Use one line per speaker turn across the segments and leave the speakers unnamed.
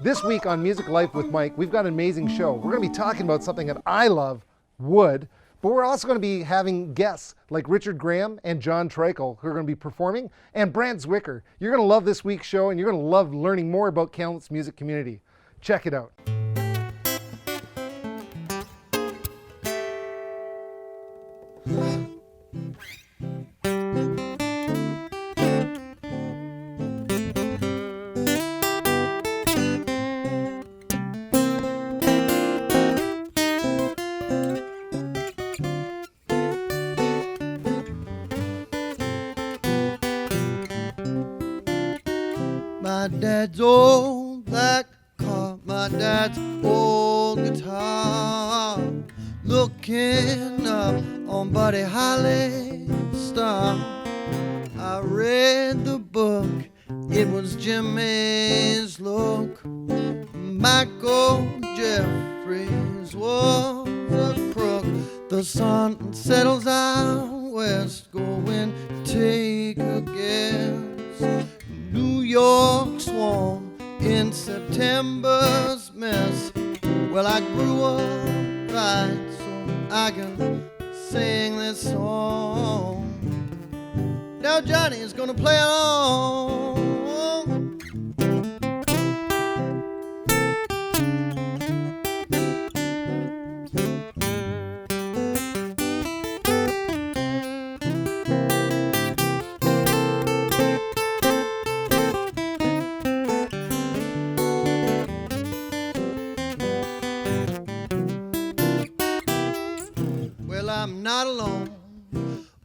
This week on Music Life with Mike, we've got an amazing show. We're going to be talking about something that I love, wood, but we're also going to be having guests like Richard Graham and Jon Treichel who are going to be performing, and Brant Zwicker. You're going to love this week's show, and you're going to love learning more about Kamloops music community. Check it out.
My dad's old black car, my dad's old guitar, looking up on Buddy Holly's star. I read the book, it was Jimmy's look. Michael Jeffries was a crook. The sun settles out west, going to take a guess. New York's warm in September's mess. Well, I grew up right so I can sing this song. Now Johnny's gonna play along. I'm not alone,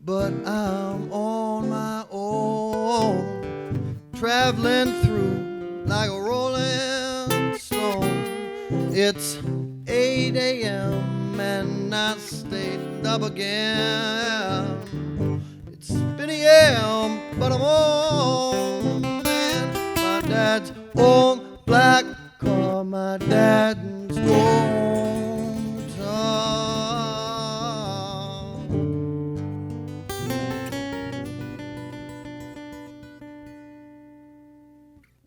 but I'm on my own, traveling through like a rolling stone. It's 8 a.m. and I stayed up again. It's been a year, but I'm on, man. My dad's old black car, my dad's old guitar.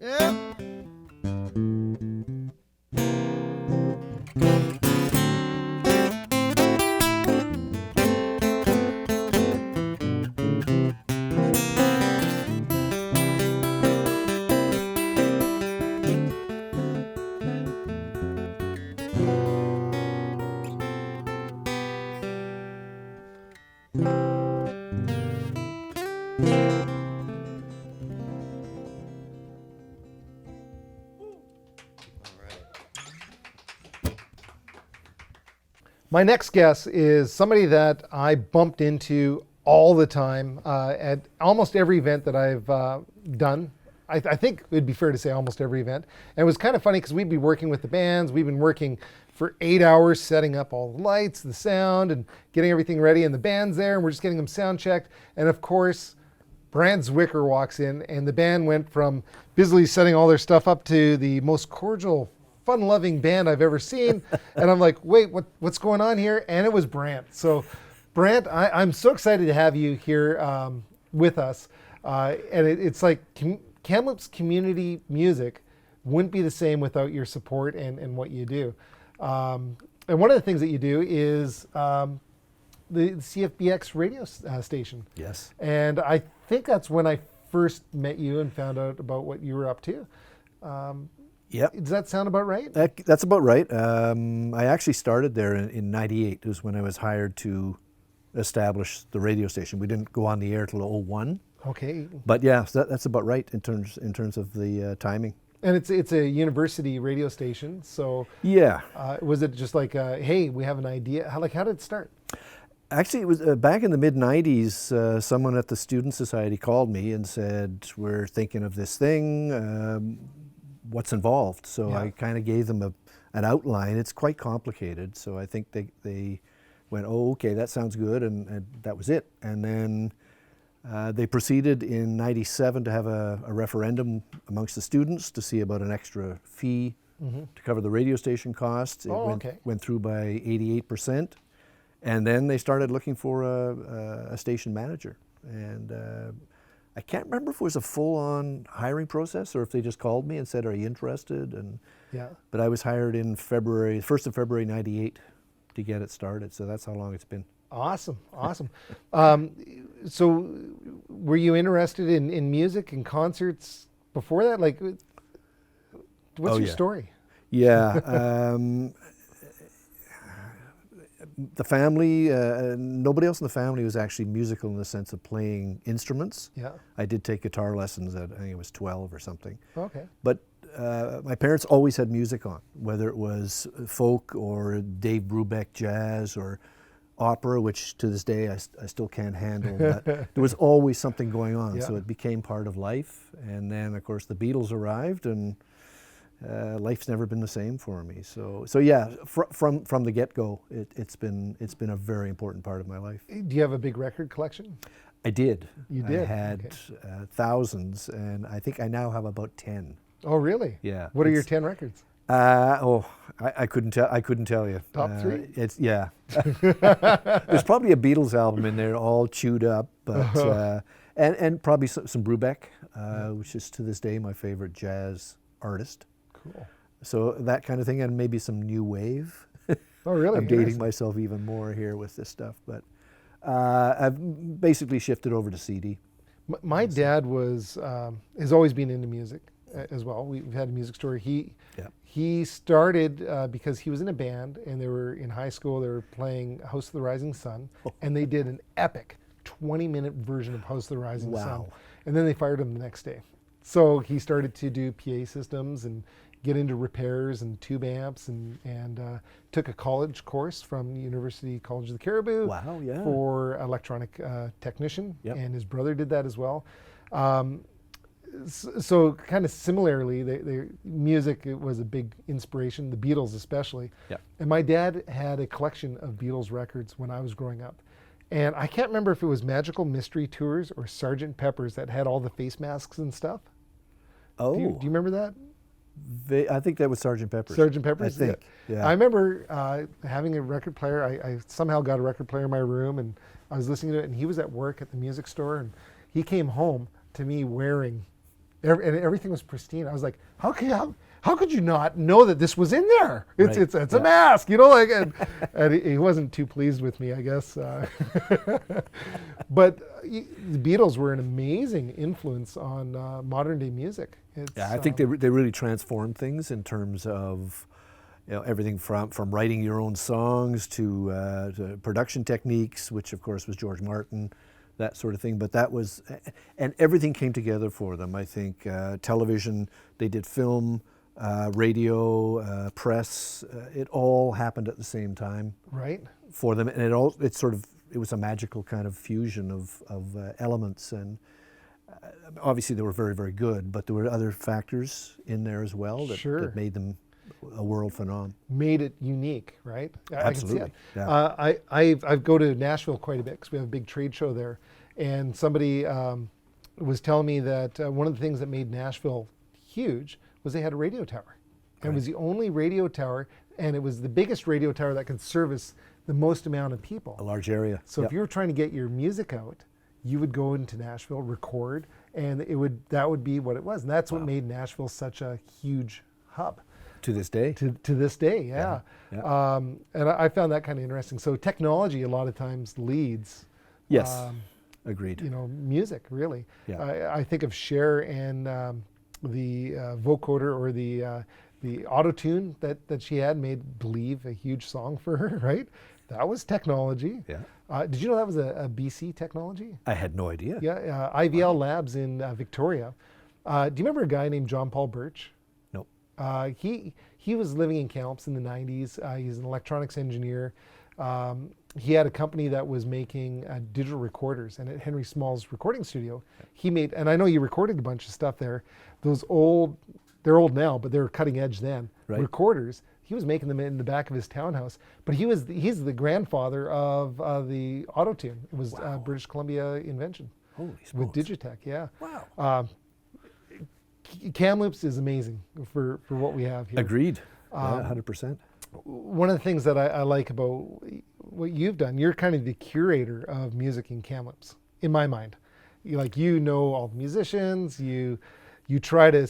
Yeah.
My next guest is somebody that I bumped into all the time at almost every event that I've done. I think it would be fair to say almost every event. And it was kind of funny because we'd be working with the bands. We've been working for 8 hours setting up all the lights, the sound, and getting everything ready. And the band's there, and we're just getting them sound checked. And of course, Brant Zwicker walks in, and the band went from busily setting all their stuff up to the most cordial, fun-loving band I've ever seen. And I'm like, wait, what's going on here? And it was Brant. So Brant, I'm so excited to have you here with us. And it's like Kamloops community music wouldn't be the same without your support and what you do. And one of the things that you do is the Cfbx radio station.
Yes.
And I think that's when I first met you and found out about what you were up to.
Yep.
Does that sound about right?
That's about right. I actually started there in 98. It was when I was hired to establish the radio station. We didn't go on the air till 01.
Okay.
But yeah, so that's about right in terms of the timing.
And it's a university radio station, so
yeah.
Was it just like, hey, we have an idea? How did it start?
Actually, it was back in the mid-90s, someone at the Student Society called me and said, we're thinking of this thing, what's involved? So
Yeah.
I kind of gave them an outline. It's quite complicated, so I think they went, oh, okay, that sounds good, and that was it. And then they proceeded in 97 to have a referendum amongst the students to see about an extra fee to cover the radio station costs. It went through by 88%. And then they started looking for a station manager. And I can't remember if it was a full-on hiring process or if they just called me and said, "Are you interested?" And
Yeah.
but I was hired in February, 1st of February '98, to get it started. So that's how long it's been.
Awesome. So were you interested in music and concerts before that? Like, what's
Oh,
your
yeah.
story?
Yeah. The family, nobody else in the family was actually musical in the sense of playing instruments.
Yeah.
I did take guitar lessons at, I think it was 12 or something.
Okay.
But my parents always had music on, whether it was folk or Dave Brubeck jazz or opera, which to this day I still can't handle. But there was always something going on,
Yeah.
so it became part of life. And then, of course, the Beatles arrived, and life's never been the same for me. So yeah, from the get-go, it's been a very important part of my life.
Do you have a big record collection?
I did.
You did?
I had thousands, and I think I now have about 10.
Oh, really?
Yeah.
What are your
It's-
10 records?
I couldn't tell. I couldn't tell you.
Top three?
It's yeah. There's probably a Beatles album in there, all chewed up, but and probably some Brubeck, which is to this day my favorite jazz artist.
Cool.
So that kind of thing, and maybe some new wave.
Oh, really?
I'm dating
Interesting.
myself even more here with this stuff, but I've basically shifted over to CD.
My dad has always been into music as well. We've had a music store. He started because he was in a band, and they were in high school. They were playing House of the Rising Sun, and they did an epic 20-minute version of House of the Rising Sun.
Wow.
And then they fired him the next day. So he started to do PA systems and get into repairs and tube amps, and took a college course from University College of the Cariboo
Wow, yeah.
for electronic technician,
Yep.
and his brother did that as well. So kind of similarly, the music, it was a big inspiration, the Beatles especially.
Yep.
And my dad had a collection of Beatles records when I was growing up. And I can't remember if it was Magical Mystery Tours or Sgt. Pepper's that had all the face masks and stuff.
Oh,
Do you remember that?
I think that was Sgt. Pepper's.
Sgt. Pepper's?
I think. Yeah.
I remember having a record player. I somehow got a record player in my room, and I was listening to it, and he was at work at the music store, and he came home to me wearing, and everything was pristine. I was like, how could you not know that this was in there? It's
Right.
it's a mask, like, and he wasn't too pleased with me, I guess. But the Beatles were an amazing influence on modern day music.
Yeah, I think they really transformed things in terms of everything from writing your own songs to production techniques, which of course was George Martin, that sort of thing. But that was, and everything came together for them. I think television, they did film, radio, press. It all happened at the same time
right.
for them, and it was a magical kind of fusion of elements. And obviously they were very, very good, but there were other factors in there as well
Sure.
that made them a world phenomenon.
Made it unique, right?
Absolutely,
I can see it.
yeah.
I go to Nashville quite a bit because we have a big trade show there, and somebody was telling me that one of the things that made Nashville huge was they had a radio tower. And it was the only radio tower, and it was the biggest radio tower that could service the most amount of people.
A large area.
So
Yep.
if you were trying to get your music out, you would go into Nashville, record, and that would be what it was. And that's what made Nashville such a huge hub.
To this day.
To this day, yeah.
Yeah.
And I found that kind of interesting. So technology a lot of times leads,
Yes. Agreed.
music really.
Yeah.
I think of Cher and the vocoder or the auto-tune that she had made Believe a huge song for her, right? That was technology.
Yeah.
Did you know that was a BC technology?
I had no idea.
Yeah, IVL Labs in Victoria. Do you remember a guy named John Paul Burch?
Nope.
He was living in Kamloops in the 90s. He's an electronics engineer. He had a company that was making digital recorders, and at Henry Small's recording studio, he made, and I know you recorded a bunch of stuff there, they're old now, but they were cutting edge then,
Right.
recorders. He was making them in the back of his townhouse, but he's the grandfather of the auto-tune. It was a British Columbia invention.
Holy
With
smokes.
Digitech, yeah.
Wow.
Kamloops is amazing for what we have here.
Agreed. Yeah, 100%.
One of the things that I like about what you've done, you're kind of the curator of music in Kamloops, in my mind. you know all the musicians. You try to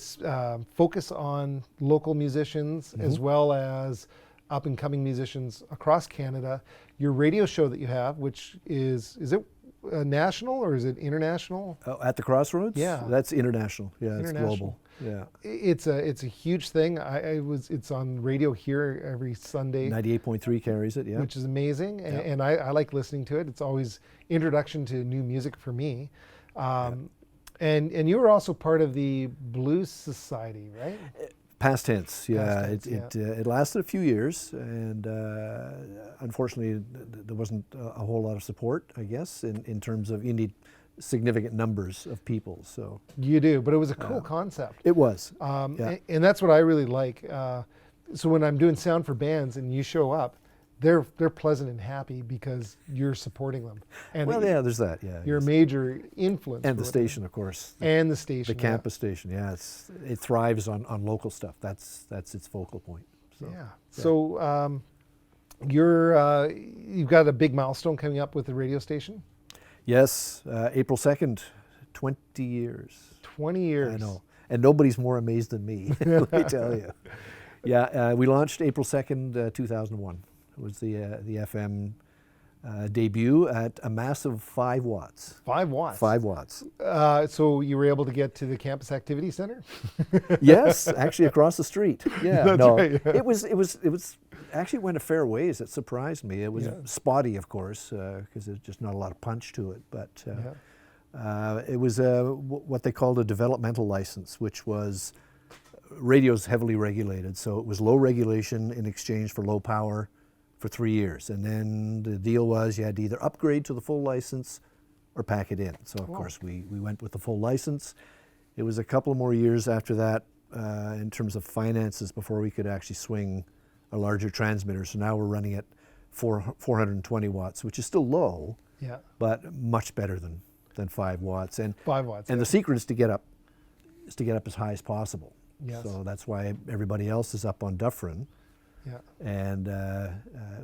focus on local musicians as well as up and coming musicians across Canada. Your radio show that you have, which is it national or is it international?
At the Crossroads?
Yeah.
That's international. Yeah, it's
International.
global. Yeah.
It's a huge thing. It's on radio here every Sunday,
98.3 carries it, yeah.
which is amazing, and I like listening to it. It's always introduction to new music for me. And you were also part of the Blues Society, right?
Past tense, yeah.
Past tense,
It lasted a few years, and unfortunately, there wasn't a whole lot of support, I guess, in terms of you need significant numbers of people. So
You do, but it was a cool concept.
it was.
And that's what I really like. So when I'm doing sound for bands and you show up, they're pleasant and happy because you're supporting them. And
Well, yeah, there's that. Yeah,
you're a
yes.
major influence.
And
for
the
what
station, of course.
and the station.
The campus station, yeah. It thrives on local stuff. That's its focal point. So,
Yeah. So you've got a big milestone coming up with the radio station.
Yes, April 2nd, 20 years.
20 years.
I know. And nobody's more amazed than me, let me tell you. Yeah, we launched April 2nd, 2001. It was the FM debut at a massive 5 watts.
5 watts.
5 watts.
So you were able to get to the campus activity center.
Yes, actually across the street. Yeah,
That's
no,
right, yeah.
it was actually went a fair ways. It surprised me. It was spotty, of course, because there's just not a lot of punch to it. But it was what they called a developmental license, which was radio's heavily regulated. So it was low regulation in exchange for low power for 3 years. And then the deal was you had to either upgrade to the full license or pack it in. So, of course, we went with the full license. It was a couple more years after that in terms of finances before we could actually swing a larger transmitter. So now we're running at 420 watts, which is still low, but much better than 5 watts. And
5 watts.
And the secret is to get up as high as possible.
Yes.
So that's why everybody else is up on Dufferin.
Yeah.
And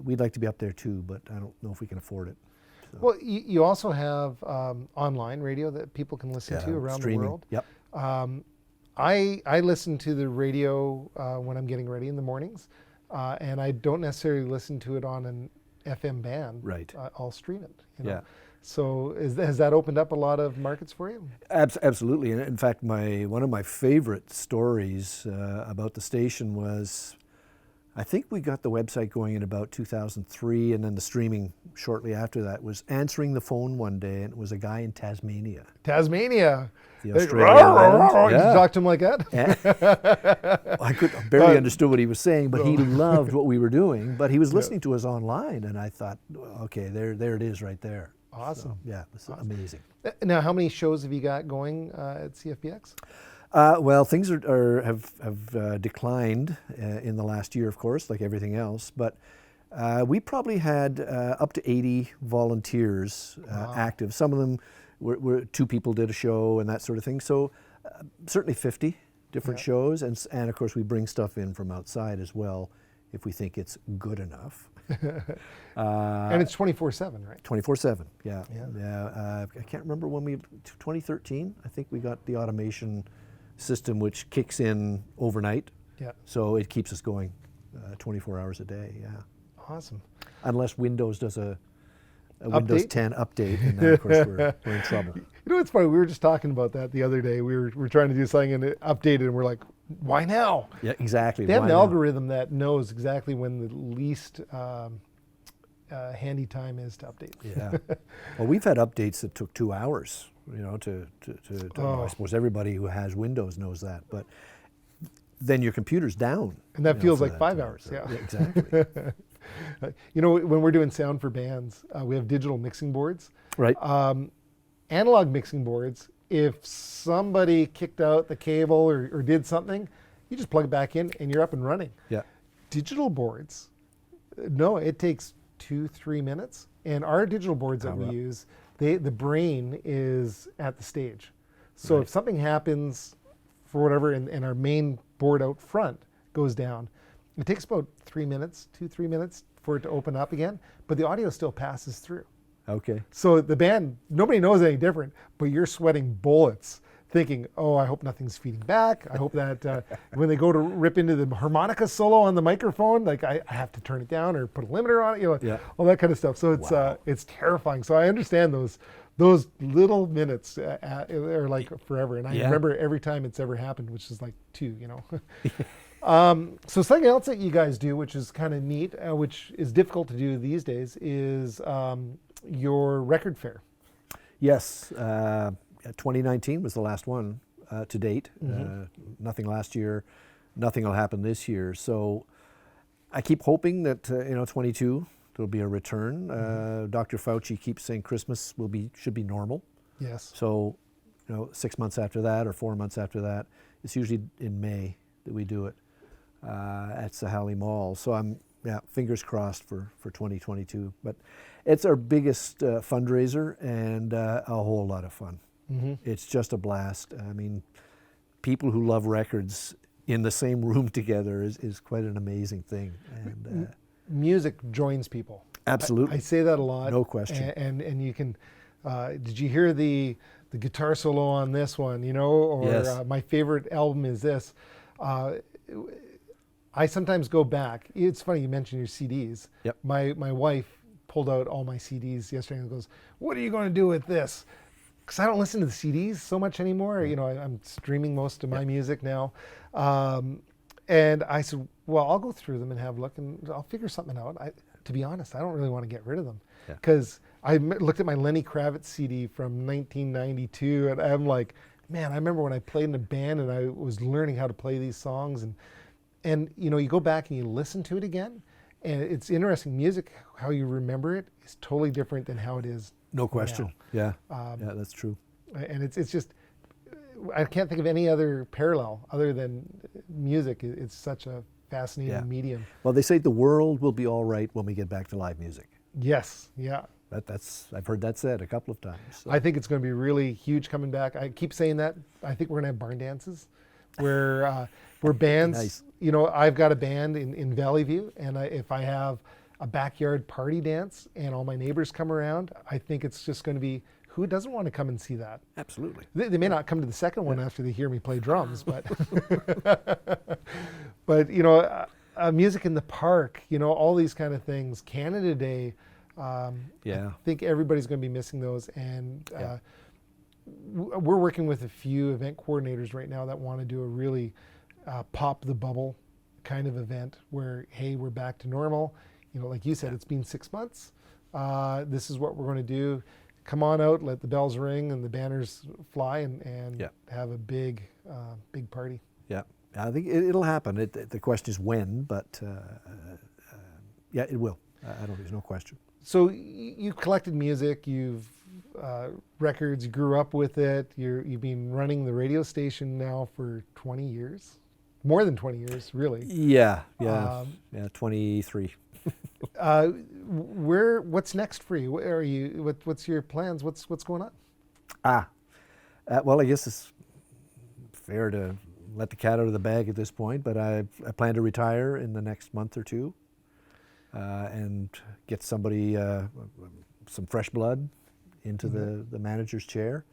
we'd like to be up there too, but I don't know if we can afford it. So.
Well, you also have online radio that people can listen to around
streaming.
the world.
Yep.
I listen to the radio when I'm getting ready in the mornings, and I don't necessarily listen to it on an FM band.
Right.
I'll stream it. You know?
Yeah.
So has that opened up a lot of markets for you?
Absolutely. And in fact, one of my favorite stories about the station was, I think we got the website going in about 2003, and then the streaming shortly after that was answering the phone one day, and it was a guy in Tasmania.
Tasmania.
The Australian island.
Did you talk to him like that?
I barely understood what he was saying, but he loved what we were doing. But he was listening to us online, and I thought, okay, there it is right there.
Awesome.
So, yeah, it's amazing.
Now, how many shows have you got going at CFBX?
Well, things have declined in the last year, of course, like everything else. But we probably had up to 80 volunteers active. Some of them were 2 people did a show and that sort of thing. So certainly 50 different shows, and of course we bring stuff in from outside as well if we think it's good enough.
And it's 24/7, right?
24/7, yeah. I can't remember when 2013, I think we got the automation system which kicks in overnight.
Yeah.
So it keeps us going 24 hours a day, yeah.
Awesome.
Unless Windows does a Windows 10 update, and then of course we're in trouble.
You know what's funny? We were just talking about that the other day. We were trying to do something and it updated, and we're like, why now?
Yeah, exactly.
They have
Why
an
not?
algorithm that knows exactly when the least handy time is to update.
Yeah. Well, we've had updates that took 2 hours, you know, I suppose everybody who has Windows knows that, but then your computer's down.
And that
you know,
feels
for
like
that
5
time.
hours,
So,
yeah.
Exactly.
You know, when we're doing sound for bands, we have digital mixing boards.
Right.
Analog mixing boards, if somebody kicked out the cable or did something, you just plug it back in and you're up and running.
Yeah.
Digital boards, no, it takes 2-3 minutes. And our digital boards that we use, the brain is at the stage. So if something happens for whatever, and our main board out front goes down, it takes about 3 minutes, 2-3 minutes for it to open up again, but the audio still passes through.
Okay.
So the band, nobody knows any different, but you're sweating bullets thinking, oh, I hope nothing's feeding back. I hope that when they go to rip into the harmonica solo on the microphone, like I have to turn it down or put a limiter on it,
Yeah.
all that kind of stuff. So it's terrifying. So I understand those little minutes are like forever. And I remember every time it's ever happened, which is like 2, So something else that you guys do, which is kind of neat, which is difficult to do these days, is your record fair.
Yes. 2019 was the last one to date. Nothing last year. Nothing will happen this year. So I keep hoping that 22 there'll be a return. Dr. Fauci keeps saying Christmas should be normal.
Yes.
So 6 months after that or 4 months after that, it's usually in May that we do it at Sahali Mall. So I'm fingers crossed for 2022. But it's our biggest fundraiser and a whole lot of fun. It's just a blast. I mean, people who love records in the same room together is quite an amazing thing. And
music joins people.
Absolutely.
I say that a lot.
No question.
And you can, did you hear the guitar solo on this one, or
Yes.
My favorite album is this. I sometimes go back. It's funny you mentioned your CDs.
Yep.
My wife pulled out all my CDs yesterday and goes, "What are you going to do with this?" Because I don't listen to the CDs so much anymore. I'm streaming most of my music now. And I said, well, I'll go through them and have a look and I'll figure something out. To be honest, I don't really want to get rid of them. Because I looked at my Lenny Kravitz CD from 1992 and I'm like, man, I remember when I played in a band and I was learning how to play these songs. And you go back and you listen to it again. And it's interesting, music, how you remember it is totally different than how it is.
No question.
Now.
Yeah, that's true.
And it's just, I can't think of any other parallel other than music. It's such a fascinating medium.
Well, they say the world will be all right when we get back to live music.
Yes, yeah.
I've heard that said a couple of times. So.
I think it's going to be really huge coming back. I keep saying that. I think we're going to have barn dances where bands,
Nice.
I've got a band in Valley View, and if I have a backyard party dance and all my neighbors come around, I think it's just going to be, who doesn't want to come and see that?
Absolutely.
They may not come to the second one after they hear me play drums, but but music in the park, all these kind of things. Canada Day, I think everybody's going to be missing those, and we're working with a few event coordinators right now that want to do a really pop the bubble kind of event where, hey, we're back to normal. Like you said, it's been 6 months. This is what we're going to do. Come on out, let the bells ring and the banners fly, and have a big party.
Yeah, I think it'll happen. The question is when, but it will. There's no question.
So you've collected music, you've records, you grew up with it. You've been running the radio station now for 20 years, more than 20 years, really.
Yeah, 23.
What's next for you? Where are you? What's your plans? What's going on?
Well, I guess it's fair to let the cat out of the bag at this point, but I plan to retire in the next month or two and get somebody, some fresh blood into the manager's chair.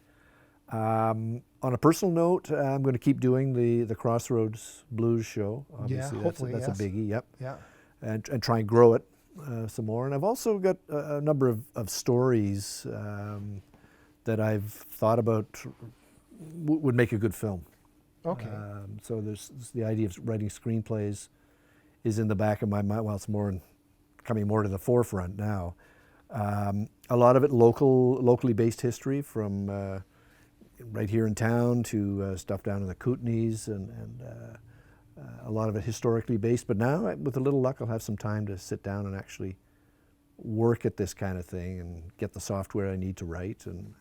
On a personal note, I'm going to keep doing the Crossroads Blues show. Obviously,
hopefully,
that's
yes.
a biggie. Yep.
Yeah.
And try and grow it some more. And I've also got a number of stories that I've thought about would make a good film.
Okay.
So there's the idea of writing screenplays is in the back of my mind. Well, it's coming more to the forefront now. A lot of it locally based history from right here in town to stuff down in the Kootenays and a lot of it historically based, but now with a little luck I'll have some time to sit down and actually work at this kind of thing and get the software I need to write and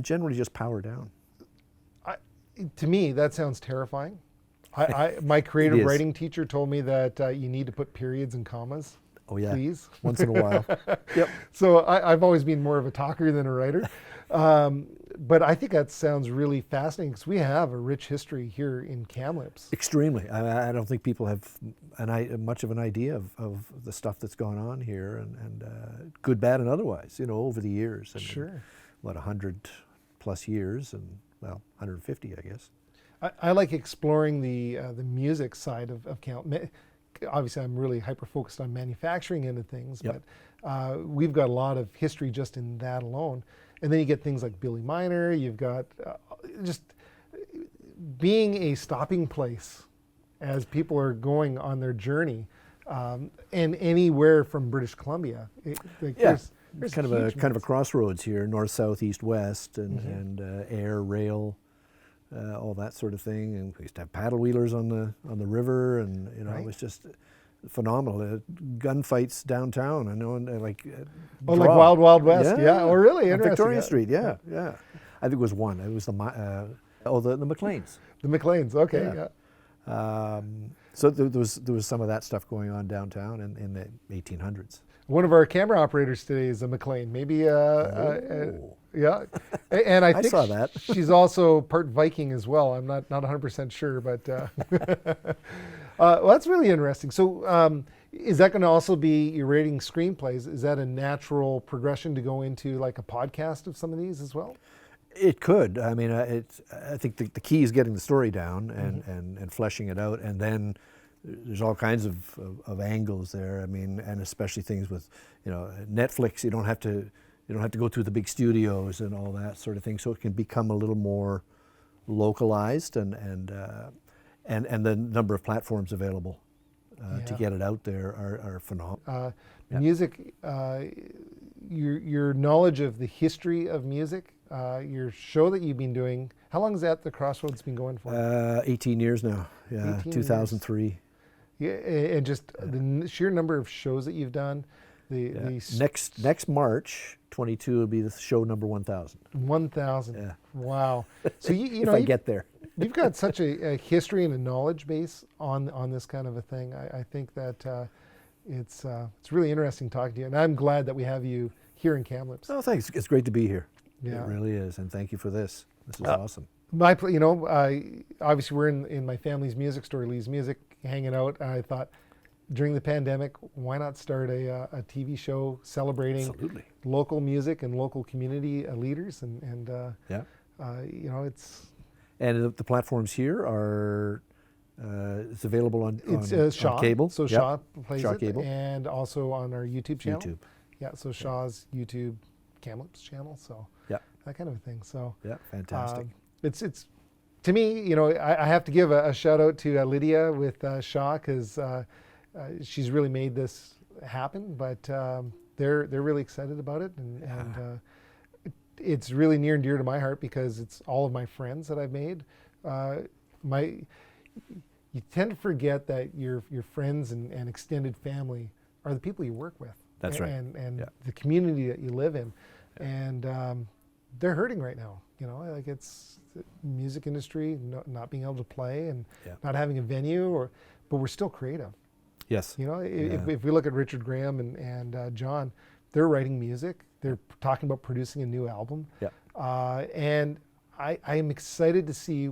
generally just power down.
To me, that sounds terrifying. My creative writing teacher told me that you need to put periods and commas.
Oh yeah,
please.
Once in a while. Yep.
So I've always been more of a talker than a writer. but I think that sounds really fascinating because we have a rich history here in Kamloops.
Extremely. I don't think people have much of an idea of the stuff that's gone on here, and good, bad, and otherwise, over the years. And,
Sure.
What, 100 plus years, and well, 150, I guess.
I like exploring the music side of Kamloops. Obviously, I'm really hyper-focused on manufacturing end of things,
Yep.
but we've got a lot of history just in that alone. And then you get things like Billy Miner, you've got just being a stopping place as people are going on their journey, and anywhere from British Columbia. There's
kind of a crossroads here, north, south, east, west, and air, rail, all that sort of thing. And we used to have paddle wheelers on the river, and
Right.
it was just phenomenal. Gunfights downtown, I know, and
like Wild Wild West, yeah. Oh, really?
On
Interesting.
Victoria Street, yeah. I think it was one. It was the McLeans.
The McLeans, okay, yeah.
So there was some of that stuff going on downtown in the 1800s.
One of our camera operators today is a McLean. Maybe, yeah. And I think
saw that.
she's also part Viking as well. I'm not 100% sure, but well, that's really interesting. So is that going to also be your rating screenplays? Is that a natural progression to go into like a podcast of some of these as well?
It could. I mean, I think the key is getting the story down and fleshing it out, and then there's all kinds of angles there. I mean, and especially things with, Netflix. You don't have to go through the big studios and all that sort of thing. So it can become a little more localized, and the number of platforms available to get it out there are phenomenal.
Music, your knowledge of the history of music. Your show that you've been doing, how long has that the Crossroads been going for?
18 years now. Yeah,
18
2003.
Yeah, and just the sheer number of shows that you've done.
Next March 22 will be the show number 1,000.
1,000.
Yeah.
Wow. So you
if
know,
I get there.
You've got such a history and a knowledge base on this kind of a thing. I think that it's really interesting talking to you, and I'm glad that we have you here in Kamloops.
Oh, thanks. It's great to be here.
Yeah.
It really is, and thank you for this. This is awesome.
Obviously we're in my family's music store, Lee's Music, hanging out, and I thought during the pandemic, why not start a TV show celebrating
Absolutely.
local music and local community leaders, and it's.
And the platforms here are it's available on
Shaw
cable.
So Shaw plays
Shaw
it,
cable.
and also on our YouTube channel.
YouTube.
Yeah, so Shaw's YouTube Kamloops channel. So that kind of a thing. So
yeah, fantastic.
It's to me, I have to give a shout out to Lydia with Shaw, because she's really made this happen. But they're really excited about it, and it's really near and dear to my heart because it's all of my friends that I've made. You tend to forget that your friends and extended family are the people you work with.
That's right.
And the community that you live in, and they're hurting right now. Like it's the music industry not being able to play and not having a venue, but we're still creative.
Yes.
If we look at Richard Graham and Jon, they're writing music. They're talking about producing a new album.
Yeah.
And I am excited to see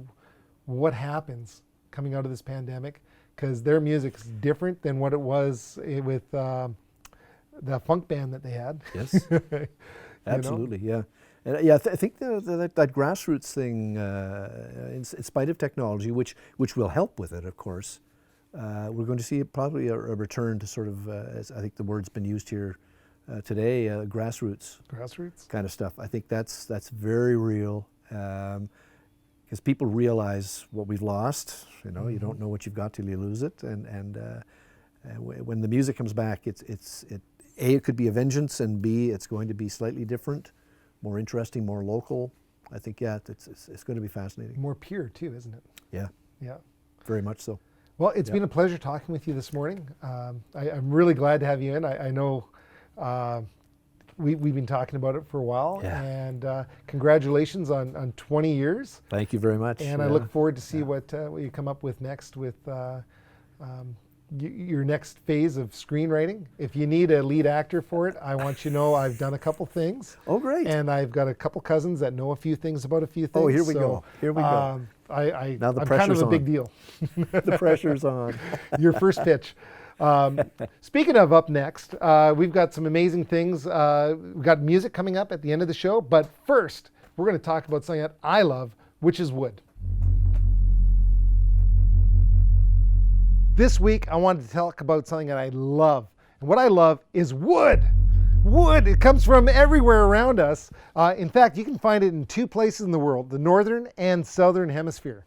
what happens coming out of this pandemic, because their music is different than what it was with the funk band that they had.
Yes. Absolutely. Yeah. And I think that grassroots thing, in spite of technology, which will help with it, of course, we're going to see probably a return to sort of, as I think the word's been used here today, grassroots kind of stuff. I think that's very real, because people realize what we've lost. You don't know what you've got till you lose it, and when the music comes back, it could be a vengeance, and B, it's going to be slightly different, more interesting, more local. I think it's going to be fascinating.
More pure too, isn't it?
Yeah.
Yeah.
Very much so.
Well, it's been a pleasure talking with you this morning. I'm really glad to have you in. I know we've been talking about it for a while, and congratulations on 20 years.
Thank you very much.
And I look forward to see what you come up with next with your next phase of screenwriting. If you need a lead actor for it, I want you to know I've done a couple things.
Oh, great.
And I've got a couple cousins that know a few things about a few things.
Oh, here we go. Here we go. Now the
I'm
pressure's
kind of a
on.
big deal.
The pressure's on.
Your first pitch. Speaking of up next, we've got some amazing things. We've got music coming up at the end of the show. But first, we're going to talk about something that I love, which is wood. This week, I wanted to talk about something that I love. And what I love is wood. Wood, it comes from everywhere around us. In fact, you can find it in two places in the world, the northern and southern hemisphere.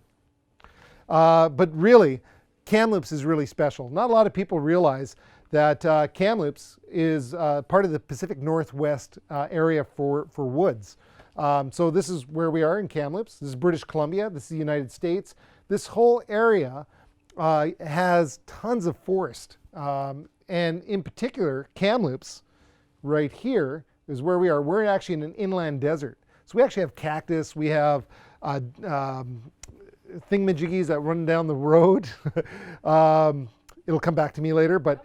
But really, Kamloops is really special. Not a lot of people realize that Kamloops is part of the Pacific Northwest area for woods. So this is where we are in Kamloops. This is British Columbia. This is the United States. This whole area has tons of forest. And in particular, Kamloops, right here, is where we are. We're actually in an inland desert. So we actually have cactus. We have thingamajiggies that run down the road. It'll come back to me later, but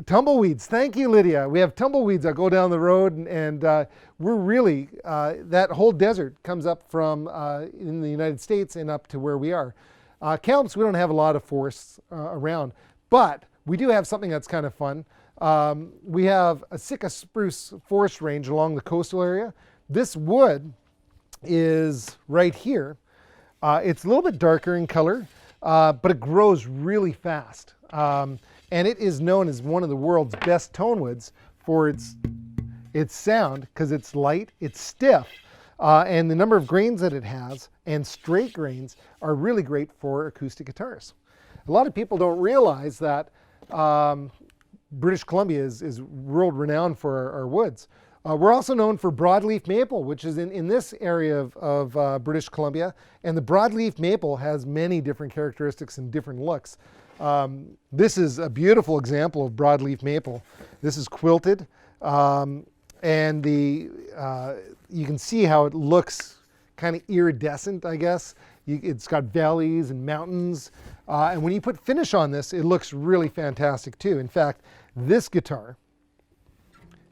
tumbleweeds. Thank you, Lydia. We have tumbleweeds that go down the road, and we're really, that whole desert comes up from in the United States and up to where we are. Kamloops, we don't have a lot of forests around, but we do have something that's kind of fun. We have a Sitka spruce forest range along the coastal area. This wood is right here. It's a little bit darker in color, but it grows really fast. And it is known as one of the world's best tone woods for its sound, because it's light, it's stiff, and the number of grains that it has, and straight grains, are really great for acoustic guitars. A lot of people don't realize that British Columbia is world renowned for our woods. We're also known for broadleaf maple, which is in this area of British Columbia. And the broadleaf maple has many different characteristics and different looks. This is a beautiful example of broadleaf maple. This is quilted, and you can see how it looks kind of iridescent, I guess. It's got valleys and mountains. And when you put finish on this, it looks really fantastic too. In fact, this guitar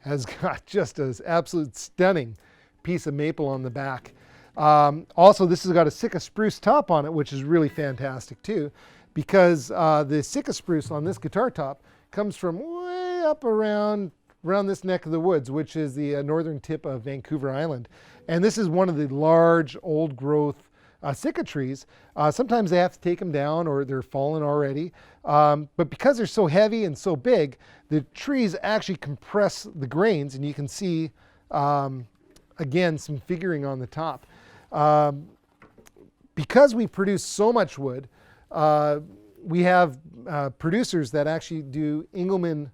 has got just an absolute stunning piece of maple on the back. Also, this has got a Sitka spruce top on it, which is really fantastic too, because the Sitka spruce on this guitar top comes from way up around this neck of the woods, which is the northern tip of Vancouver Island. And this is one of the large old growth Sitka trees. Sometimes they have to take them down or they're fallen already. But because they're so heavy and so big, the trees actually compress the grains, and you can see, again, some figuring on the top. Because we produce so much wood, we have producers that actually do Engelmann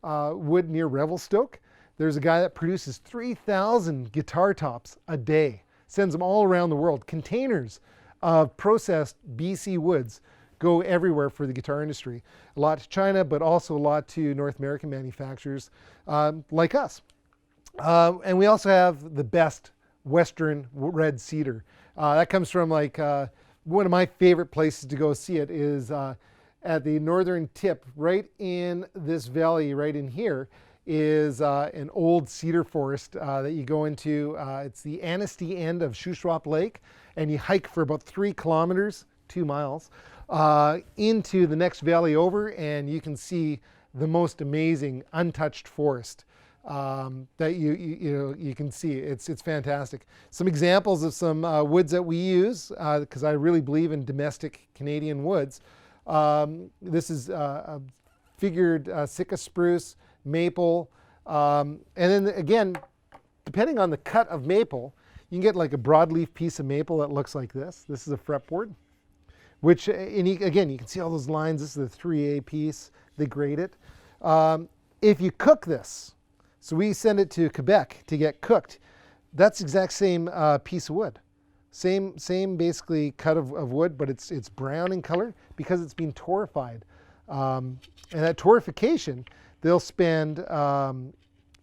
wood near Revelstoke. There's a guy that produces 3,000 guitar tops a day, sends them all around the world. Containers of processed BC woods go everywhere for the guitar industry. A lot to China, but also a lot to North American manufacturers like us. And we also have the best Western red cedar. That comes from one of my favorite places to go see it is at the northern tip, right in this valley, right in here, is an old cedar forest that you go into. It's the Anstey end of Shuswap Lake, and you hike for about 3 kilometers, 2 miles, into the next valley over, and you can see the most amazing untouched forest that you can see. It's fantastic. Some examples of some woods that we use, because I really believe in domestic Canadian woods. This is a figured Sitka spruce, maple, and then again, depending on the cut of maple, you can get like a broadleaf piece of maple that looks like this. This is a fretboard, which, again, you can see all those lines. This is the 3A piece. They grade it. If you cook this, so we send it to Quebec to get cooked, that's the exact same piece of wood. Same basically cut of wood, but it's brown in color because it's been torrefied. And that torrefication, they'll spend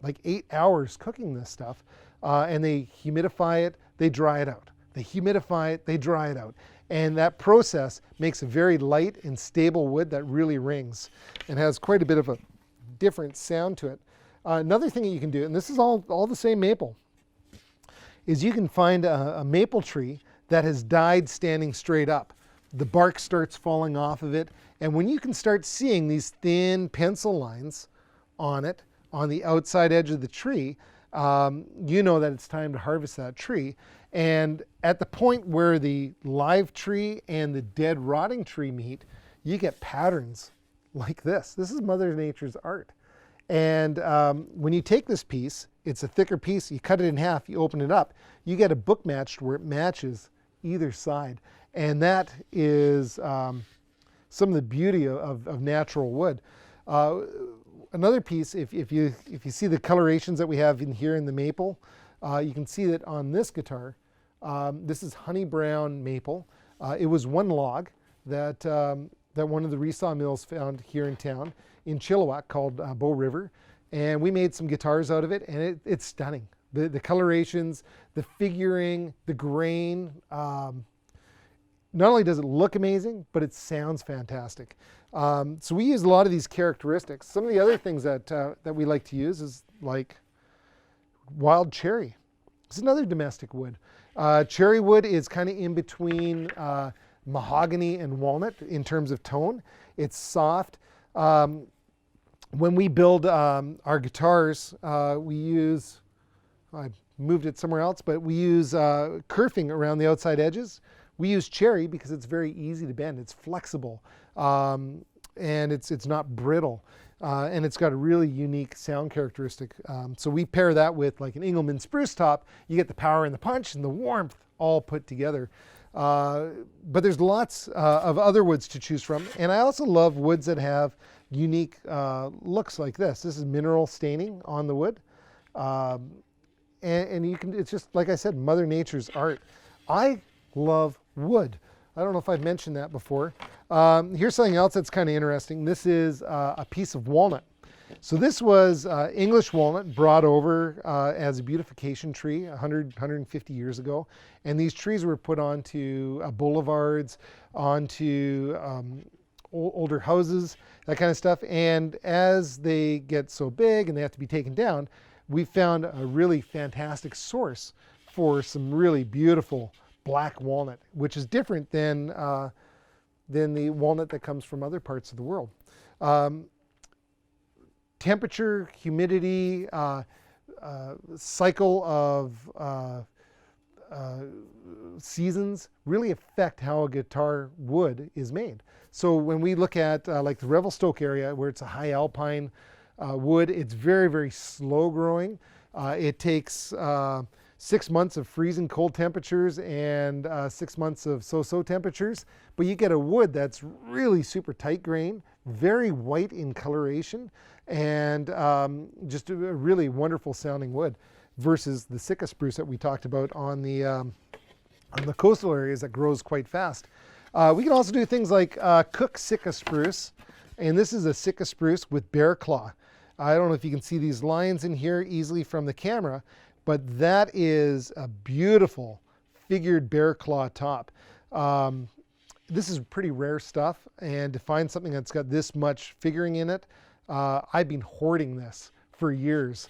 like 8 hours cooking this stuff, and they humidify it, they dry it out. they humidify it, they dry it out. And that process makes a very light and stable wood that really rings and has quite a bit of a different sound to it. Another thing that you can do, and this is all the same maple, is you can find a maple tree that has died standing straight up. The bark starts falling off of it, and when you can start seeing these thin pencil lines on it, on the outside edge of the tree, you know that it's time to harvest that tree. And at the point where the live tree and the dead rotting tree meet, you get patterns like this. This is Mother Nature's art. And when you take this piece, it's a thicker piece, you cut it in half, you open it up, you get a book matched where it matches either side. And that is some of the beauty of natural wood. Another piece, if you see the colorations that we have in here in the maple, you can see that on this guitar, this is honey brown maple. It was one log that one of the resaw mills found here in town in Chilliwack called Bow River, and we made some guitars out of it, and it's stunning. The colorations, the figuring, the grain. Not only does it look amazing, but it sounds fantastic. So we use a lot of these characteristics. Some of the other things that we like to use is like wild cherry. It's another domestic wood. Cherry wood is kind of in between mahogany and walnut in terms of tone. It's soft. When we build our guitars, we use, I moved it somewhere else, but we use kerfing around the outside edges. We use cherry because it's very easy to bend. It's flexible, and it's not brittle, and it's got a really unique sound characteristic. So we pair that with like an Engelmann spruce top. You get the power and the punch and the warmth all put together. But there's lots of other woods to choose from, and I also love woods that have unique looks like this. This is mineral staining on the wood, and you can. It's just like I said, Mother Nature's art. I love wood. I don't know if I've mentioned that before. Here's something else that's kind of interesting. This is a piece of walnut. So this was English walnut brought over as a beautification tree 150 years ago. And these trees were put onto boulevards, onto older houses, that kind of stuff. And as they get so big and they have to be taken down, we found a really fantastic source for some really beautiful black walnut, which is different than the walnut that comes from other parts of the world. Temperature, humidity, cycle of seasons really affect how a guitar wood is made. So when we look at like the Revelstoke area where it's a high alpine wood, it's very, very slow growing. It takes 6 months of freezing cold temperatures and 6 months of so-so temperatures, but you get a wood that's really super tight grain, very white in coloration, and just a really wonderful sounding wood versus the Sitka spruce that we talked about on the coastal areas that grows quite fast. We can also do things like cook Sitka spruce, and this is a Sitka spruce with bear claw. I don't know if you can see these lines in here easily from the camera, but that is a beautiful figured bear claw top. This is pretty rare stuff, and to find something that's got this much figuring in it, I've been hoarding this for years.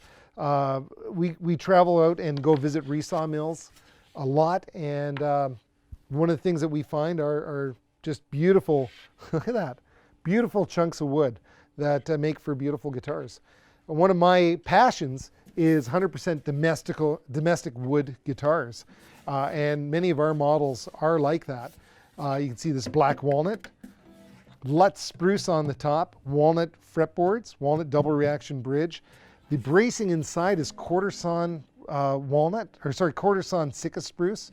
We travel out and go visit resaw mills a lot, and one of the things that we find are just beautiful, look at that, beautiful chunks of wood that make for beautiful guitars. One of my passions is 100% domestic wood guitars, and many of our models are like that. You can see this black walnut, Lutz spruce on the top, walnut fretboards, walnut double reaction bridge. The bracing inside is quarter sawn quarter sawn Sitka spruce,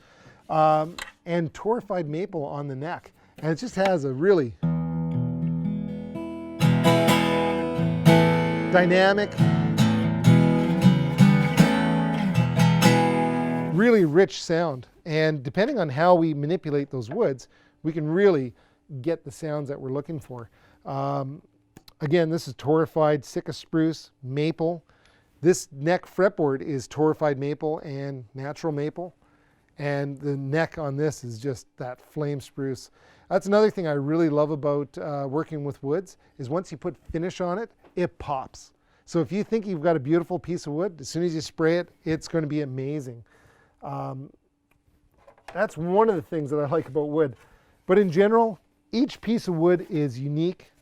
and torrefied maple on the neck. And it just has a really dynamic, really rich sound. And depending on how we manipulate those woods, we can really get the sounds that we're looking for. Again, this is torrefied Sitka spruce, maple. This neck fretboard is torrefied maple and natural maple. and the neck on this is just that flame spruce. That's another thing I really love about working with woods is once you put finish on it, it pops. So if you think you've got a beautiful piece of wood, as soon as you spray it, it's going to be amazing. That's one of the things that I like about wood. But in general, each piece of wood is unique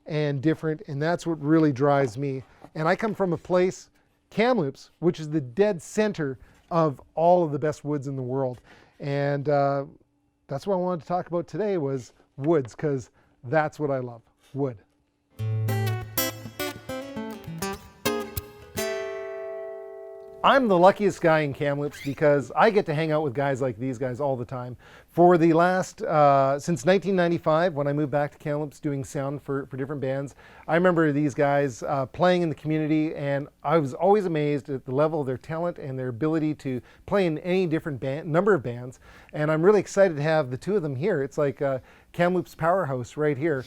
and different, and that's what really drives me. And I come from a place, Kamloops, which is the dead center of all of the best woods in the world. And that's what I wanted to talk about today was woods, because that's what I love, wood. I'm the luckiest guy in Kamloops because I get to hang out with guys like these guys all the time. For the last, since 1995, when I moved back to Kamloops doing sound for different bands, I remember these guys playing in the community, and I was always amazed at the level of their talent and their ability to play in any different number of bands. And I'm really excited to have the two of them here. It's like Kamloops powerhouse right here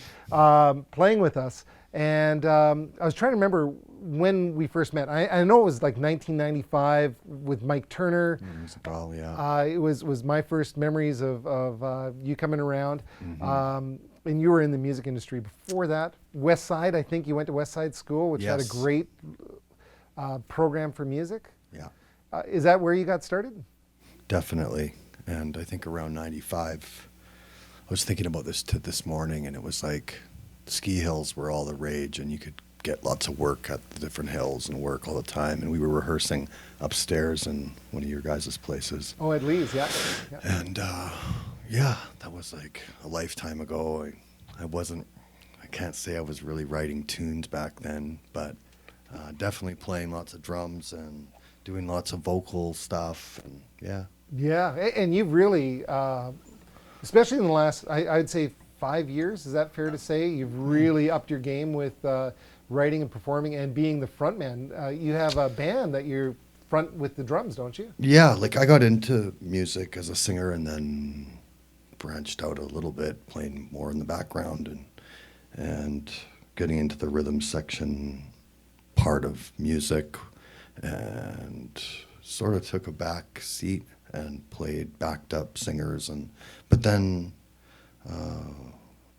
playing with us. And I was trying to remember when we first met. I know it was like 1995 with Mike Turner.
Oh, yeah.
It was my first memories of you coming around. And you were in the music industry before that. West Side, I think you went to West Side School, which had a
Yes.
great program for music.
Yeah,
Is that where you got started?
definitely. And I think around 95, I was thinking about this morning, and it was like ski hills were all the rage, and you could get lots of work at the different hills and work all the time. And we were rehearsing upstairs in one of your guys' places.
Oh, at Lee's, yeah.
And yeah, that was like a lifetime ago. I can't say I was really writing tunes back then, but definitely playing lots of drums and doing lots of vocal stuff. And yeah.
Yeah, and you've really, especially in the last, I'd say 5 years, is that fair to say? You've really upped your game with writing and performing and being the front man. You have a band that you're front with the drums, don't you?
Yeah, like I got into music as a singer and then branched out a little bit, playing more in the background and getting into the rhythm section part of music, and sort of took a back seat and played backed up singers, but then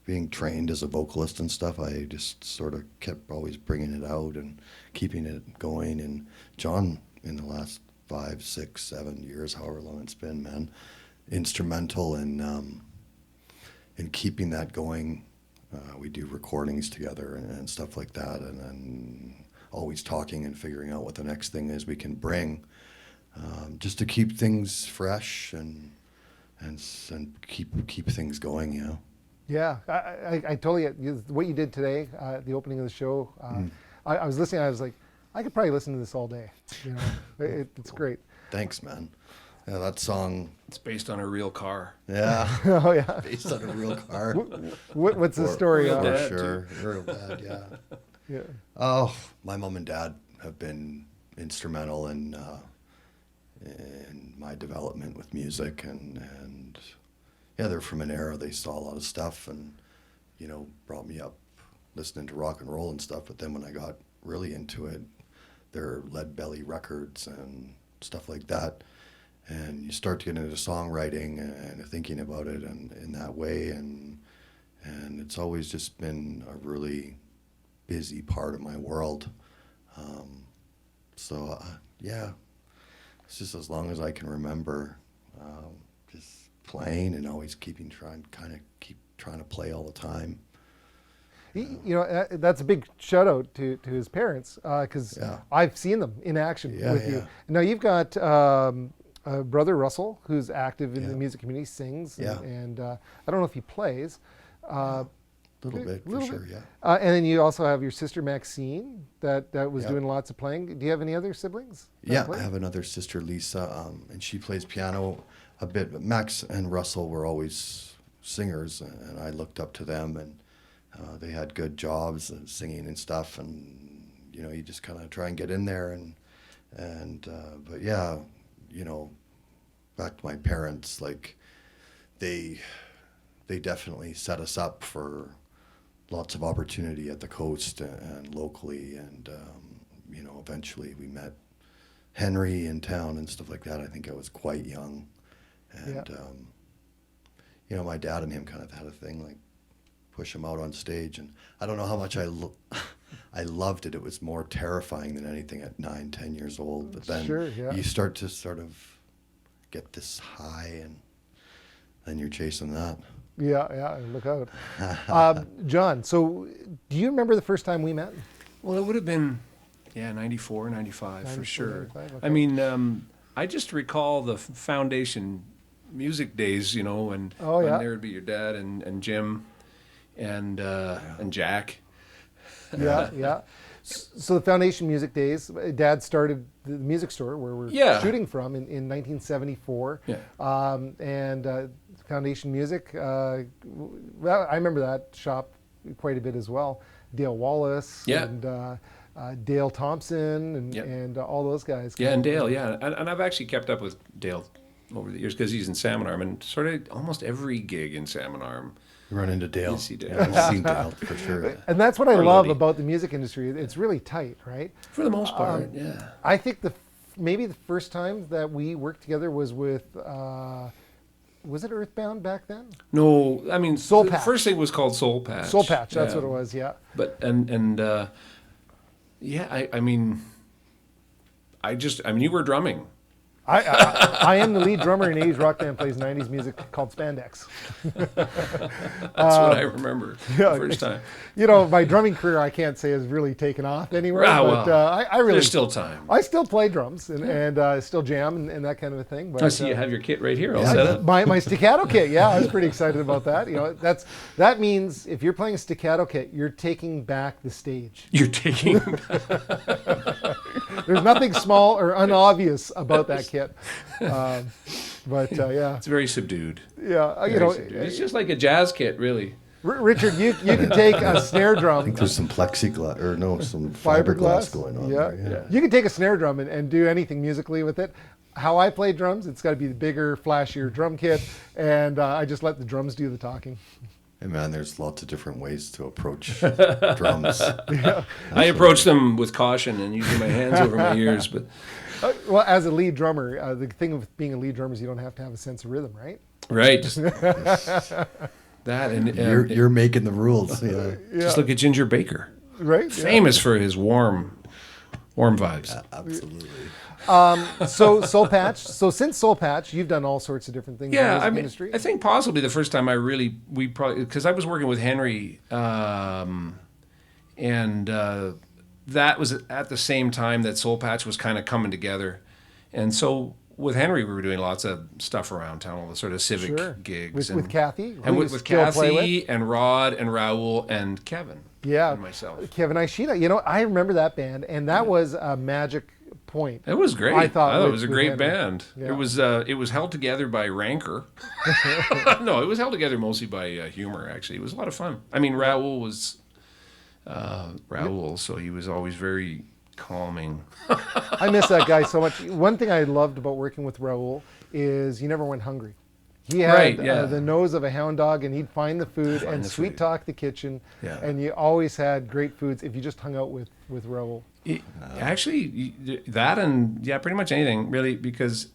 being trained as a vocalist and stuff, I just sort of kept always bringing it out and keeping it going. And Jon, in the last 5, 6, 7 years, however long it's been, man, instrumental in keeping that going. We do recordings together and stuff like that, and always talking and figuring out what the next thing is we can bring, just to keep things fresh and keep things going, you know.
Yeah, I totally get what you did today, the opening of the show. I was listening, I was like, I could probably listen to this all day. You know, it's great.
Thanks, man. Yeah, that song.
It's based on a real car.
Yeah.
Oh yeah.
Based on a real car.
What's the story?
Real
For
dad,
sure. Real dad, yeah.
Yeah.
Oh, my mom and dad have been instrumental in my development with music, and yeah, they're from an era they saw a lot of stuff, and you know, brought me up listening to rock and roll and stuff. But then when I got really into it, their Lead Belly records and stuff like that, and you start to get into songwriting and thinking about it and in that way, and it's always just been a really busy part of my world. So yeah, it's just as long as I can remember, just playing and always keep trying to play all the time.
You know, that's a big shout out to his parents, because
Yeah.
I've seen them in action
Yeah,
with you.
yeah.
Now you've got brother Russell, who's active in the
Yeah.
music community, sings,
Yeah.
and I don't know if he plays.
A little bit, for sure, yeah.
And then you also have your sister Maxine that was
Yeah.
doing lots of playing. Do you have any other siblings? that
Yeah,
play?
I have another sister, Lisa, and she plays piano a bit. But Max and Russell were always singers, and I looked up to them, and they had good jobs and singing and stuff. And you know, you just kind of try and get in there, but yeah, you know, back to my parents, like they definitely set us up for lots of opportunity at the coast and locally, and you know, eventually we met Henry in town and stuff like that. I think I was quite young, And, you know, my dad and him kind of had a thing, like, push him out on stage. And I don't know how much I loved it. It was more terrifying than anything at 9, 10 years old. But then you start to sort of get this high, and then you're chasing that.
Yeah, look out. John, so do you remember the first time we met?
Well, it would have been, 94, 95 for sure.
95, okay.
I mean, I just recall the Foundation music days, you know, and when there would be your dad and Jim and Jack.
Yeah. So the Foundation Music Days, Dad started the music store where we're shooting from in 1974.
Yeah.
And Foundation Music, well, I remember that shop quite a bit as well. Dale Wallace and Dale Thompson and all those guys.
Yeah, and Dale, and I've actually kept up with Dale over the years because he's in Salmon Arm, and sort of almost every gig in Salmon Arm.
You run into Dale.
You see Dale.
I've seen Dale for sure.
And that's what I love about the music industry. It's really tight, right?
For the most part, yeah.
I think maybe the first time that we worked together was with, was it Earthbound back then?
No, I mean,
Soul
the
Patch.
first thing was called Soul Patch.
Soul Patch, that's what it was, yeah.
But, I mean, you were drumming.
I am the lead drummer in an 80s rock band plays 90s music called Spandex.
That's what I remember the first time.
You know, my drumming career, I can't say has really taken off anywhere. But I really,
there's still time.
I still play drums and still jam and that kind of a thing. But,
I see you have your kit right here all set up.
My staccato kit, I was pretty excited about that. You know, that means if you're playing a staccato kit, you're taking back the stage.
You're taking.
There's nothing small or unobvious about that kit.
It's very subdued.
Yeah,
Subdued. It's just like a jazz kit, really.
Richard, you can take a snare drum.
I think there's some plexiglass, some fiberglass going on there.
Yeah. You can take a snare drum and do anything musically with it. How I play drums, it's got to be the bigger, flashier drum kit, and I just let the drums do the talking.
Hey man, there's lots of different ways to approach drums.
I approach them with caution and using my hands over my ears, but
well, as a lead drummer, the thing with being a lead drummer is you don't have to have a sense of rhythm, right?
Right. That and
you're making the rules.
Just look at Ginger Baker,
right?
Famous for his warm vibes.
Yeah, absolutely.
So Soul Patch. So since Soul Patch, you've done all sorts of different things in the music industry.
I think possibly the first time we probably, because I was working with Henry, and that was at the same time that Soul Patch was kind of coming together, and so with Henry we were doing lots of stuff around town, all the sort of civic gigs
with Kathy,
and with Kathy and Rod and Raoul and Kevin, and myself,
Kevin Ishida. You know, I remember that band, and that was a magic point.
It was great.
I thought
it was a great band.
Yeah.
It was held together by rancor. No, it was held together mostly by humor. Actually, it was a lot of fun. I mean, Raoul was Raoul, so he was always very calming.
I miss that guy so much. One thing I loved about working with Raoul is he never went hungry. He had the nose of a hound dog, and he'd find the food and sweet talk the kitchen. Yeah. And you always had great foods if you just hung out with Raoul.
Actually, that and pretty much anything really, because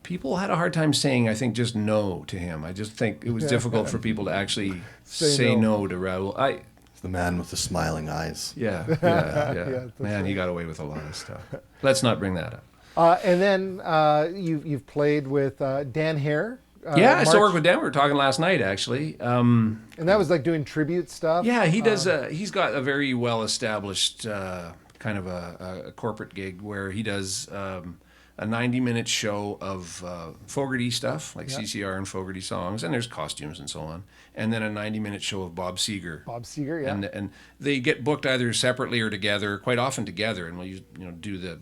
people had a hard time saying, I think, just no to him. I just think it was difficult for people to actually say no to Raoul.
The man with the smiling eyes.
Yeah. Man, he got away with a lot of stuff. Let's not bring that up.
And then you've played with Dan Hare.
I still work with Dan. We were talking last night, actually. And
that was like doing tribute stuff?
Yeah, he does. He's got a very well-established kind of a corporate gig where he does a 90-minute show of Fogerty stuff, like CCR and Fogerty songs, and there's costumes and so on. And then a 90-minute show of Bob Seger. And they get booked either separately or together, quite often together, and we'll do the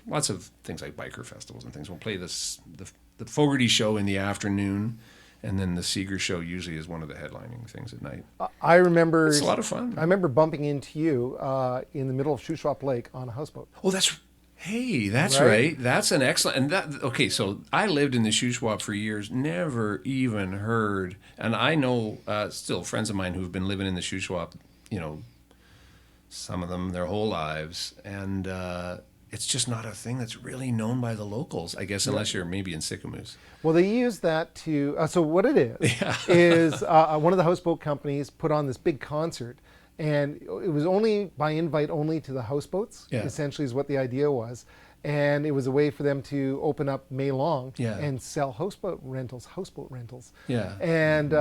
lots of things like biker festivals and things. We'll play the Fogerty show in the afternoon, and then the Seeger show usually is one of the headlining things at night.
I remember
it's a lot of fun.
I remember bumping into you in the middle of Shuswap Lake on a houseboat.
Oh, that's right. That's an excellent. And so I lived in the Shuswap for years, never even heard, and I know still friends of mine who've been living in the Shuswap, some of them their whole lives, and it's just not a thing that's really known by the locals, I guess, unless you're maybe in Sicamous.
Well, they use that to. So what it is one of the houseboat companies put on this big concert, and it was only by invite only to the houseboats.
Yeah.
Essentially, is what the idea was, and it was a way for them to open up May Long
Yeah.
and sell houseboat rentals.
Yeah.
And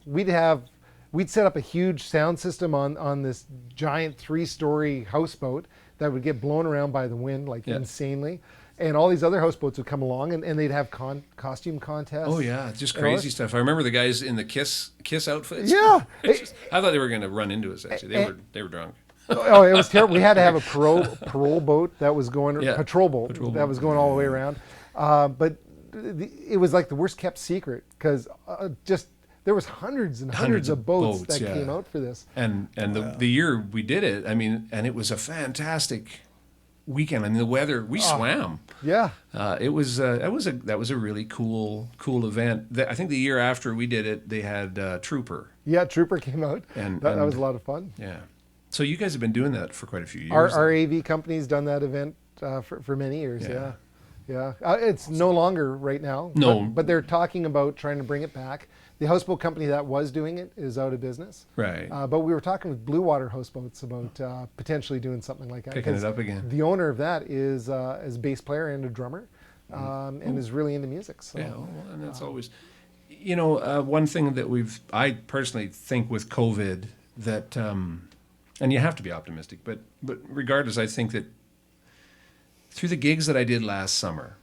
we'd set up a huge sound system on this giant 3-story houseboat that would get blown around by the wind like
Yeah.
insanely. And all these other houseboats would come along and they'd have costume contests.
Oh yeah, just
You know,
crazy stuff. I remember the guys in the Kiss outfits.
Yeah.
I thought they were going to run into us. Actually, they were drunk.
Oh, it was terrible. We had to have a parole boat that was going,
Yeah.
patrol boat that
boat.
was going all the way around. But it was like the worst kept secret because just there was hundreds and hundreds of boats that
yeah.
came out for this.
And the year we did it, I mean, and it was a fantastic weekend. I mean, the weather, we swam.
Yeah.
That was a really cool event. I think the year after we did it, they had Trooper.
Yeah, Trooper came out.
And
that was a lot of fun.
Yeah. So you guys have been doing that for quite a few years.
Our AV company's done that event for many years. Yeah. It's no longer right now.
No.
But they're talking about trying to bring it back. The houseboat company that was doing it is out of business.
Right.
But we were talking with Blue Water Houseboats about potentially doing something like that.
Picking it
'cause
up again.
The owner of that is a bass player and a drummer, and is really into music. So.
Yeah, well, and that's always, one thing that I personally think with COVID that, and you have to be optimistic, but regardless, I think that through the gigs that I did last summer,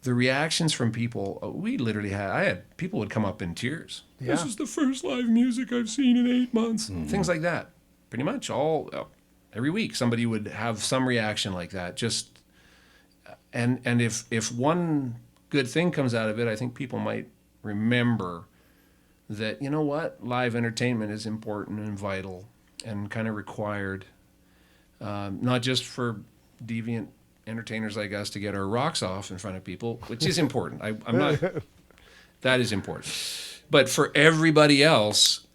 the reactions from people, I had people would come up in tears.
Yeah.
This is the first live music I've seen in 8 months. Things like that. Pretty much every week somebody would have some reaction like that. Just, and if one good thing comes out of it, I think people might remember that, you know what, live entertainment is important and vital and kind of required, not just for deviant entertainers like us to get our rocks off in front of people, which is important. I'm not. That is important, but for everybody else,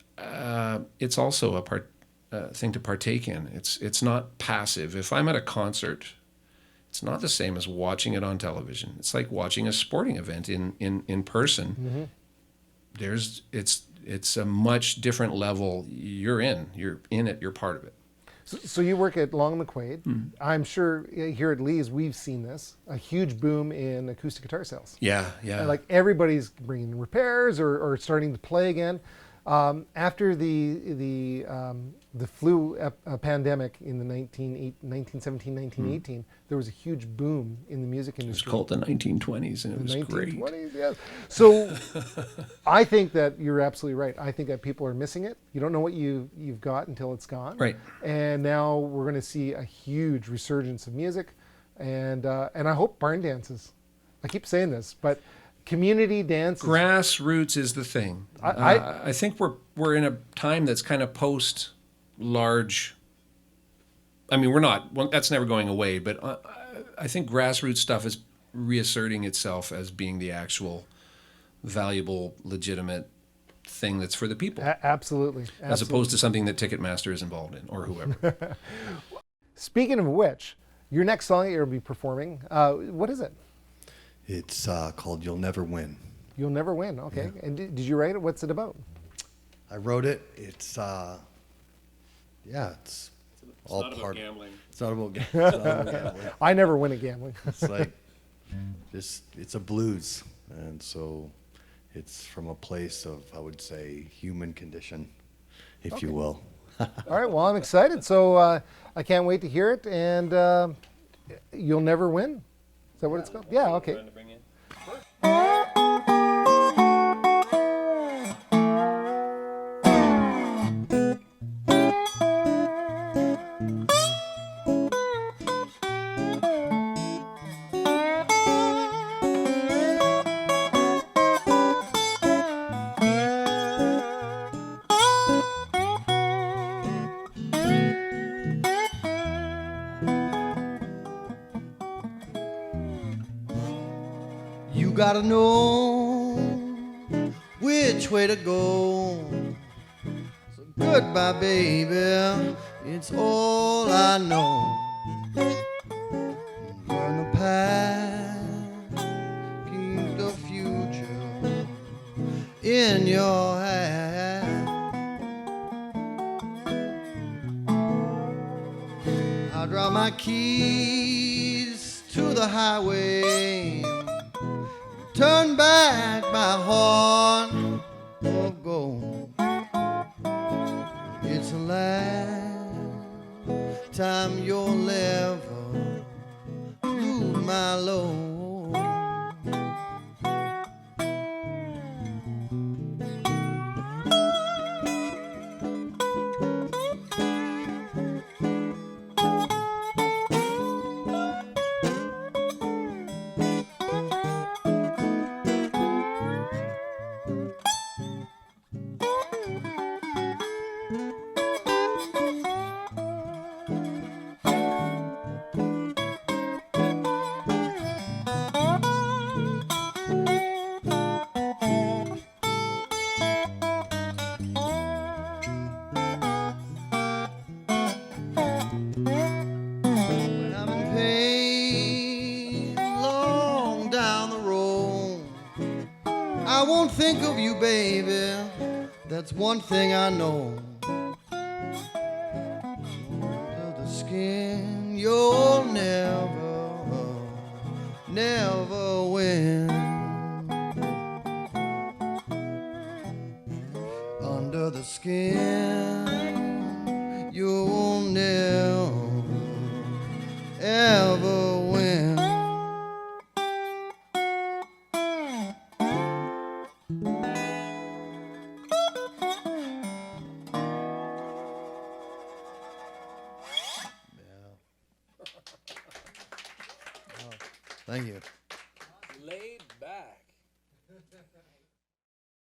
it's also a thing to partake in. It's not passive. If I'm at a concert, it's not the same as watching it on television. It's like watching a sporting event in person. Mm-hmm. It's a much different level. You're in it. You're part of it.
So you work at Long McQuaid. I'm sure here at Lee's we've seen this, a huge boom in acoustic guitar sales.
Yeah.
Like everybody's bringing repairs or starting to play again. After the flu pandemic in the 1917, 1918, there was a huge boom in the music
It was
industry.
called the 1920s, and it was
The
great.
1920s, yeah. So I think that you're absolutely right. I think that people are missing it. You don't know what you've got until it's gone.
Right.
And now we're going to see a huge resurgence of music, and I hope barn dances. I keep saying this, but community dances.
Grassroots is the thing. I think we're in a time that's kind of post large. I mean, we're not. Well, that's never going away. But I think grassroots stuff is reasserting itself as being the actual valuable, legitimate thing that's for the people,
Absolutely.
as opposed to something that Ticketmaster is involved in or whoever.
Speaking of which, your next song that you'll be performing, what is it?
It's called "You'll Never Win."
You'll Never Win. Okay.
Yeah.
And did you write it? What's it about?
I wrote it. It's it's all
not about
part.
gambling.
It's not about gambling. It's not about gambling.
I never win at gambling.
It's like it's a blues, and so it's from a place of, I would say, human condition, if you will.
All right. Well, I'm excited. So I can't wait to hear it. And You'll Never Win. Is that what it's called? Yeah. Okay.
You gotta know which way to go. So goodbye, baby, it's all I know. in your hand. I drop my keys to the highway, turn back my horn of gold. It's the last time you'll ever lose my load. When I'm in pain, long down the road, I won't think of you, baby. That's one thing I know. Under the skin, you'll never win. Under the skin, you'll never ever win. Thank you.
Lay